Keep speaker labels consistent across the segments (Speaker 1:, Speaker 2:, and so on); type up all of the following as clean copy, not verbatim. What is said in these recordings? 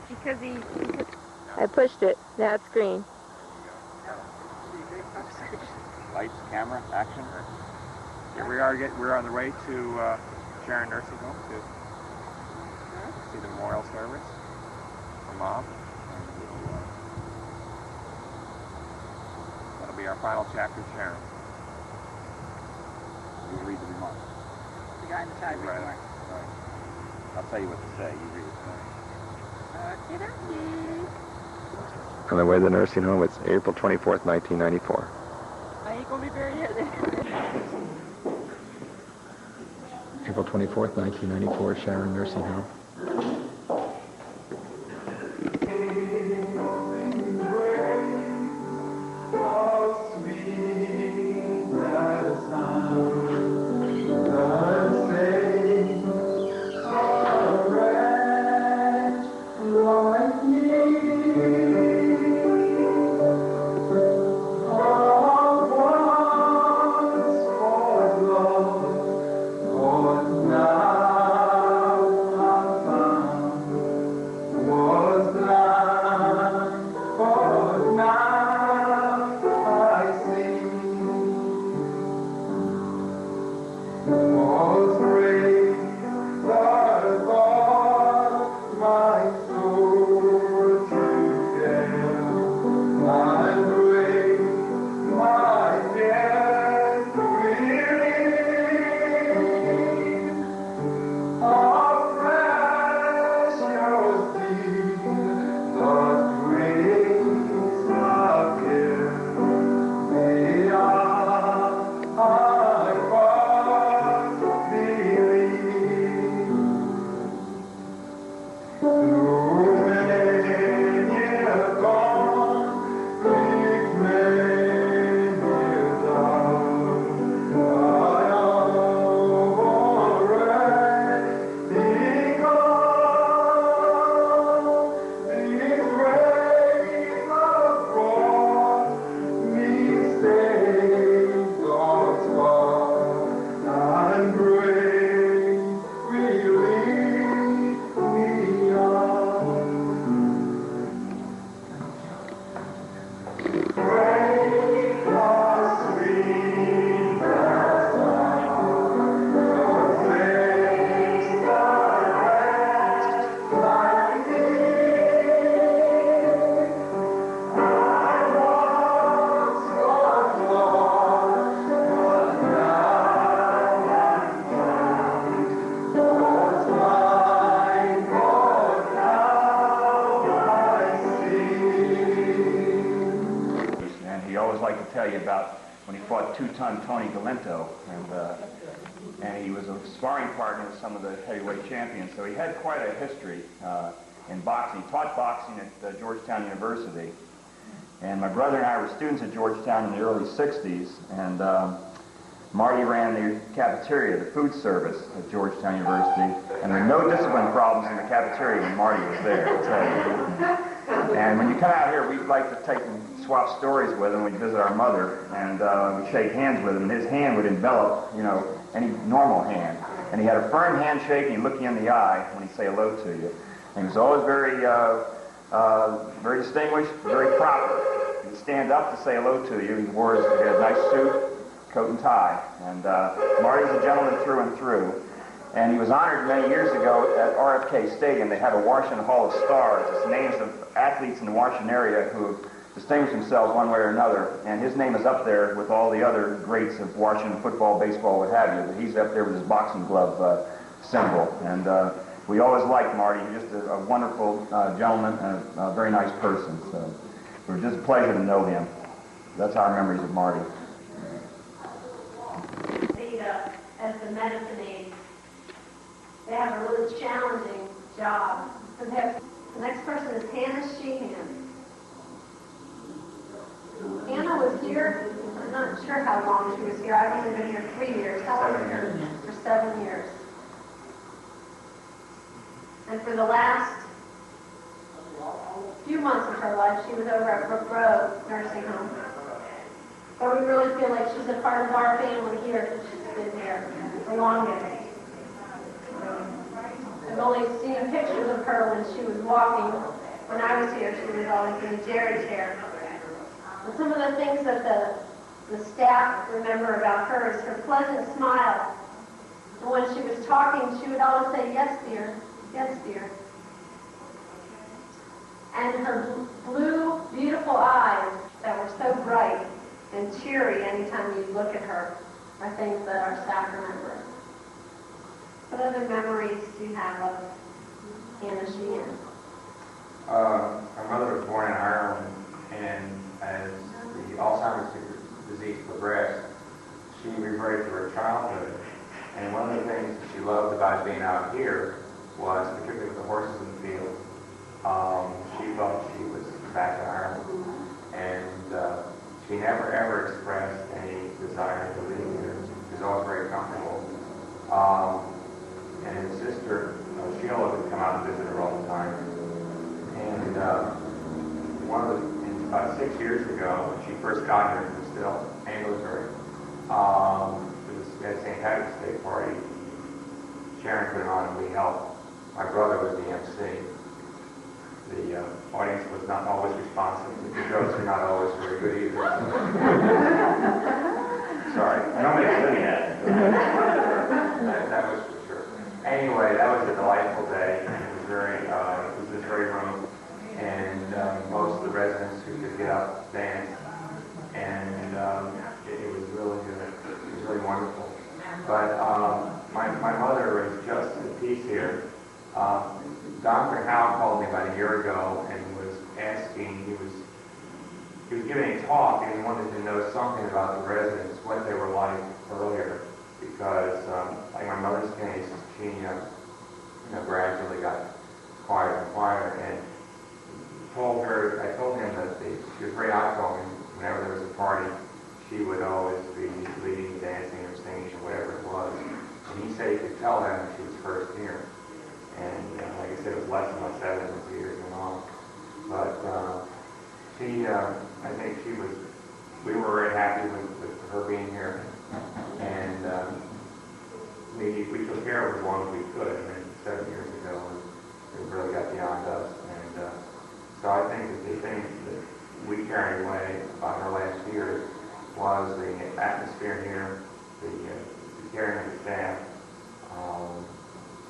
Speaker 1: Because I pushed it. Now it's green.
Speaker 2: Lights, camera, action.
Speaker 3: Here we are. We're on the way to Sharon Nursing Home to see the memorial service for Mom. And that'll be our final chapter, Sharon.
Speaker 2: You read the remarks.
Speaker 4: The guy in the side
Speaker 3: Right.
Speaker 4: remarks.
Speaker 3: Right.
Speaker 2: I'll tell you what to say. You read it.
Speaker 3: On the way to the nursing home, it's April 24th, 1994.
Speaker 4: I ain't gonna be buried here then.
Speaker 3: April 24th, 1994, Sharon Nursing Home.
Speaker 2: And he was a sparring partner with some of the heavyweight champions, so he had quite a history in boxing. He taught boxing at Georgetown University, and my brother and I were students at Georgetown in the early 60s, and Marty ran the cafeteria, the food service at Georgetown University, and there were no discipline problems in the cafeteria when Marty was there, I'll tell you. And when you come out here, we'd like to take and swap stories with him. We'd visit our mother, and we'd shake hands with him, and his hand would envelop, you know, any normal hand. And he had a firm handshake, and he'd look you in the eye when he'd say hello to you. And he was always very, very distinguished, very proper. He'd stand up to say hello to you. He had a nice suit, coat and tie. And Marty was a gentleman through and through. And he was honored many years ago at RFK Stadium. They have a Washington Hall of Stars. It's names of athletes in the Washington area who have distinguished themselves one way or another. And his name is up there with all the other greats of Washington football, baseball, what have you. But he's up there with his boxing glove symbol. And we always liked Marty. He was just a wonderful gentleman and a very nice person. So it was just a pleasure to know him. That's our memories of Marty.
Speaker 5: As the medicine aides, they have a really challenging job. So the next person is Hannah Sheehan. Hannah was here, I'm not sure how long she was here. I've only been here 3 years. How long was she here? For 7 years. And for the last few months of her life, she was over at Brook Road Nursing Home. But we really feel like she's a part of our family here, because she's been here the longest. I've only seen pictures of her when she was walking. When I was here, she was always in a jerry chair. And some of the things that the staff remember about her is her pleasant smile. And when she was talking, she would always say, "Yes, dear. Yes, dear." And her blue, beautiful eyes that were so bright and cheery anytime you look at her are things that our staff remember. What other memories do you have of Hannah Sheehan?
Speaker 3: My mother was born in Ireland, and as the Alzheimer's disease progressed, she reverted to her childhood. And one of the things that she loved about being out here was, particularly with the horses in the field, she thought she was back in Ireland. And she never ever expressed any desire to leave here. She was always very comfortable. And his sister, Sheila, would come out and visit her all the time. And about 6 years ago, when she first got here, it was still ambulatory. It was at St. Patrick's Day party. Sharon put it on, and we helped. My brother was the MC. The audience was not always responsive. The jokes were not always very good either. Sorry,
Speaker 2: Nobody's living at it.
Speaker 3: that was for sure. Anyway, that was a delightful day. It was this very room, and most of the residents who could get up danced, and it was really good. It was really wonderful. But my mother was just at peace here. Dr. Howe called me about a year ago and was asking, he was giving a talk, and he wanted to know something about the residents, what they were like earlier, because like my mother's case, she gradually got quieter and quieter, and I told him that she was very outgoing. Whenever there was a party, she would always be leading, dancing, or singing, or whatever it was. And he said he could tell that when she was first here. And like I said, it was less and less evident as the years went on. But I think we were very happy with her being here. And we took care of her as long as we could. I mean, 7 years ago, it really got beyond us. And so I think that the thing that we carried away about her last year was the atmosphere here, the caring of the staff,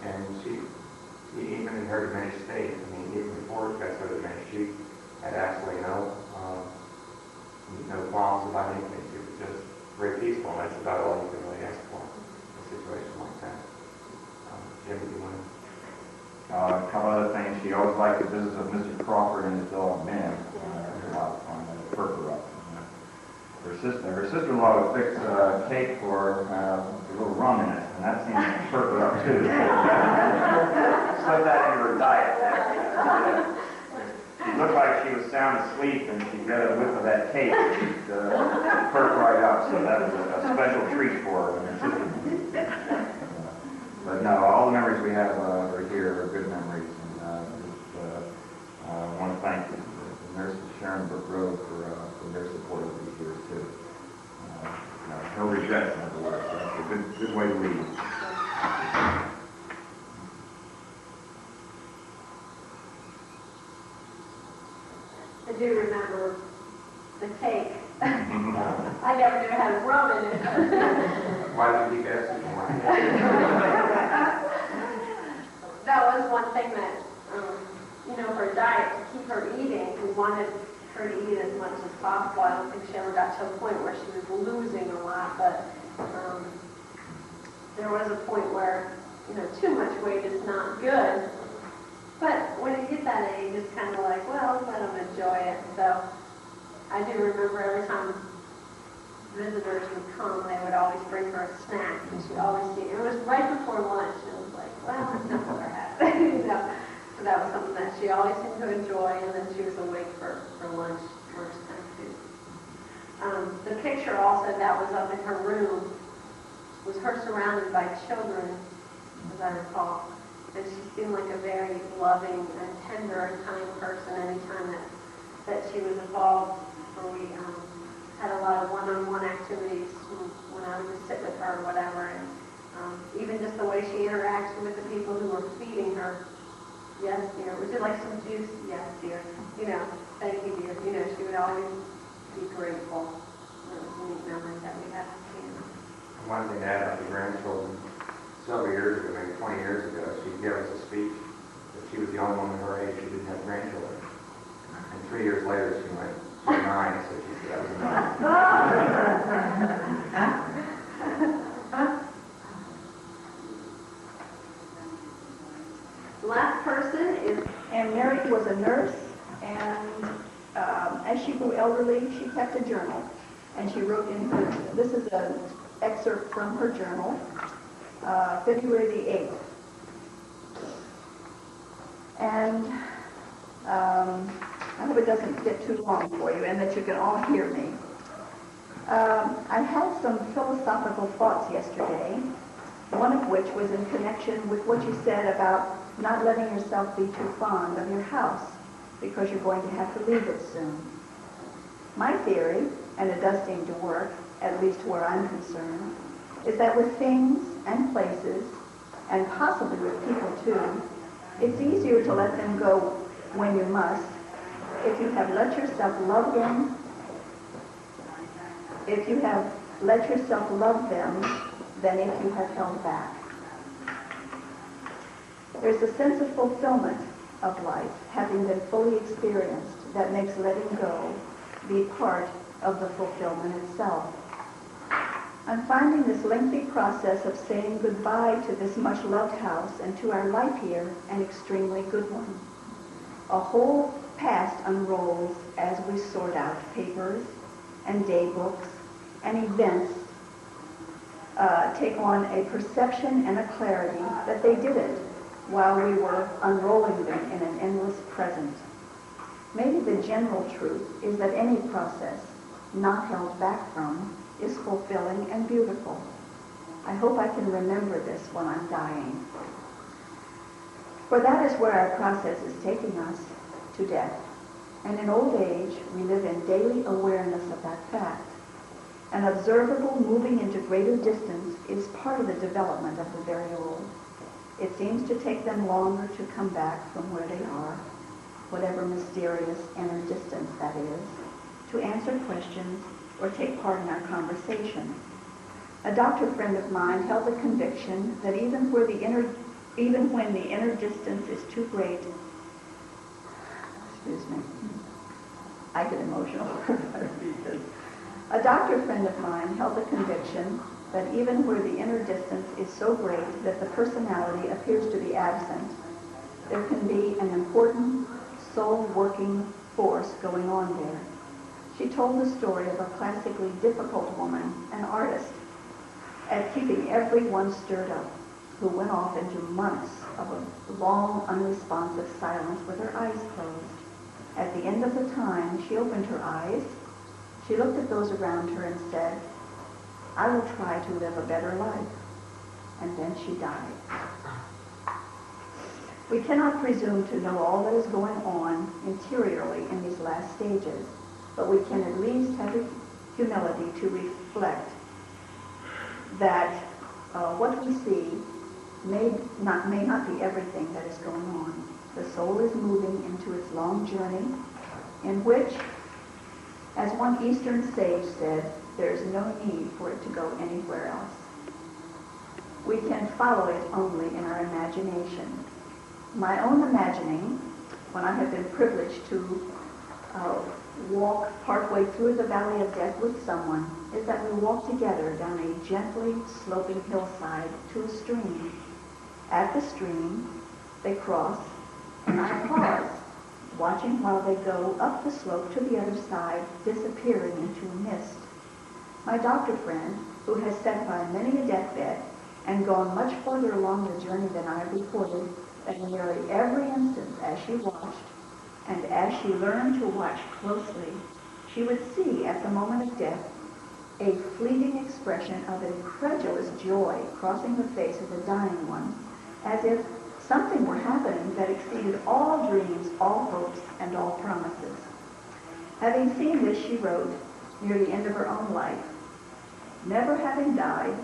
Speaker 3: and she, even in her diminished state, I mean, even before she got so diminished, she had absolutely no qualms about anything. She was just very peaceful, and that's about all you can really ask for in a situation like that. Jim, do you want to?
Speaker 2: A couple other things. She always liked the business of Mr. Crawford and his dog Ben. A lot of fun. Perker up. Her sister-in-law would fix cake for with a little rum in it, and that seemed to perk her up too. Slip that into her diet. She looked like she was sound asleep, and she'd get a whiff of that cake, she'd perk right up. So that was a special treat for her. But no, all the memories we have are here are good memories, and I want to thank the nurses, Sharon Brook Road, for their support over these years too. No regrets, in other words. That's a good way to lead.
Speaker 5: I do remember the cake. I never knew it had rum in it.
Speaker 3: Why did you guess it?
Speaker 5: That was one thing that, her diet, to keep her eating, we wanted her to eat as much as possible. I don't think she ever got to a point where she was losing a lot, but there was a point where, too much weight is not good. But when you get that age, it's kind of like, well, let them enjoy it. So I do remember every time visitors would come, they would always bring her a snack, and she'd always eat. It was right before lunch, and it was like, well, it's not what I had. So that was something that she always seemed to enjoy, and then she was awake for lunchtime too. The picture also that was up in her room was her surrounded by children, as I recall. And she seemed like a very loving and tender and kind person anytime that she was involved. Where we had a lot of one-on-one activities when I would just sit with her or whatever. And even even just the way she interacts with the people who are feeding her. Yes, dear. Would you like some juice? Yes, dear. You know, thank you, dear. You know, she would always be grateful. It was a neat memory that we had with Shannon.
Speaker 3: One thing to add about the grandchildren, several years ago, maybe 20 years ago, she gave us a speech that she was the only woman her age who didn't have grandchildren. And 3 years later, she went, she's 9, so she said, I was 9.
Speaker 5: The last person is...
Speaker 6: And Mary was a nurse, and as she grew elderly, she kept a journal. And she wrote in her, this is an excerpt from her journal, February the 8th. And I hope it doesn't get too long for you and that you can all hear me. I had some philosophical thoughts yesterday, one of which was in connection with what you said about not letting yourself be too fond of your house because you're going to have to leave it soon. My theory, and it does seem to work, at least where I'm concerned, is that with things and places, and possibly with people too, it's easier to let them go when you must, if you have let yourself love them, than if you have held back. There's a sense of fulfillment of life, having been fully experienced, that makes letting go be part of the fulfillment itself. I'm finding this lengthy process of saying goodbye to this much-loved house and to our life here an extremely good one. A whole past unrolls as we sort out papers and day books and events take on a perception and a clarity that they didn't while we were unrolling them in an endless present. Maybe the general truth is that any process not held back from is fulfilling and beautiful. I hope I can remember this when I'm dying. For that is where our process is taking us, to death. And in old age, we live in daily awareness of that fact. An observable moving into greater distance is part of the development of the very old. It seems to take them longer to come back from where they are, whatever mysterious inner distance that is, to answer questions or take part in our conversation. A doctor friend of mine held the conviction that even when the inner distance is too great, I get emotional. A doctor friend of mine held the conviction that even where the inner distance is so great that the personality appears to be absent, there can be an important soul-working force going on there. She told the story of a classically difficult woman, an artist, at keeping everyone stirred up, who went off into months of a long, unresponsive silence with her eyes closed. At the end of the time, she opened her eyes, she looked at those around her and said, "I will try to live a better life." And then she died. We cannot presume to know all that is going on interiorly in these last stages, but we can at least have the humility to reflect that what we see may not be everything that is going on. The soul is moving into its long journey, in which, as one Eastern sage said, there is no need for it to go anywhere else. We can follow it only in our imagination. My own imagining, when I have been privileged to walk partway through the valley of death with someone, is that we walk together down a gently sloping hillside to a stream. At the stream, they cross, and I pause, watching while they go up the slope to the other side, disappearing into a mist. My doctor friend, who has sat by many a deathbed and gone much further along the journey than I reported, that in nearly every instance as she watched, and as she learned to watch closely, she would see at the moment of death a fleeting expression of incredulous joy crossing the face of the dying one, as if something were happening that exceeded all dreams, all hopes, and all promises. Having seen this, she wrote, near the end of her own life, "Never having died,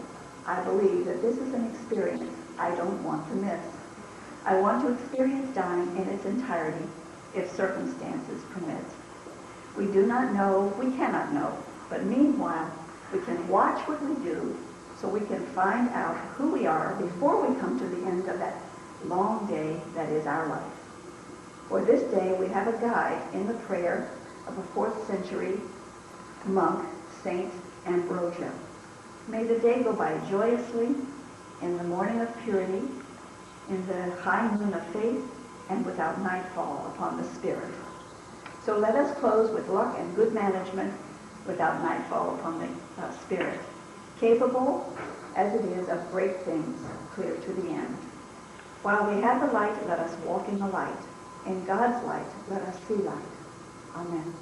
Speaker 6: I believe that this is an experience I don't want to miss. I want to experience dying in its entirety if circumstances permit. We do not know, we cannot know, but meanwhile, we can watch what we do so we can find out who we are before we come to the end of that long day that is our life. For this day, we have a guide in the prayer of a 4th century monk, Saint Ambrosia. May the day go by joyously, in the morning of purity, in the high noon of faith, and without nightfall upon the spirit. So let us close with luck and good management without nightfall upon the spirit, capable as it is of great things, clear to the end. While we have the light, let us walk in the light. In God's light, let us see light. Amen.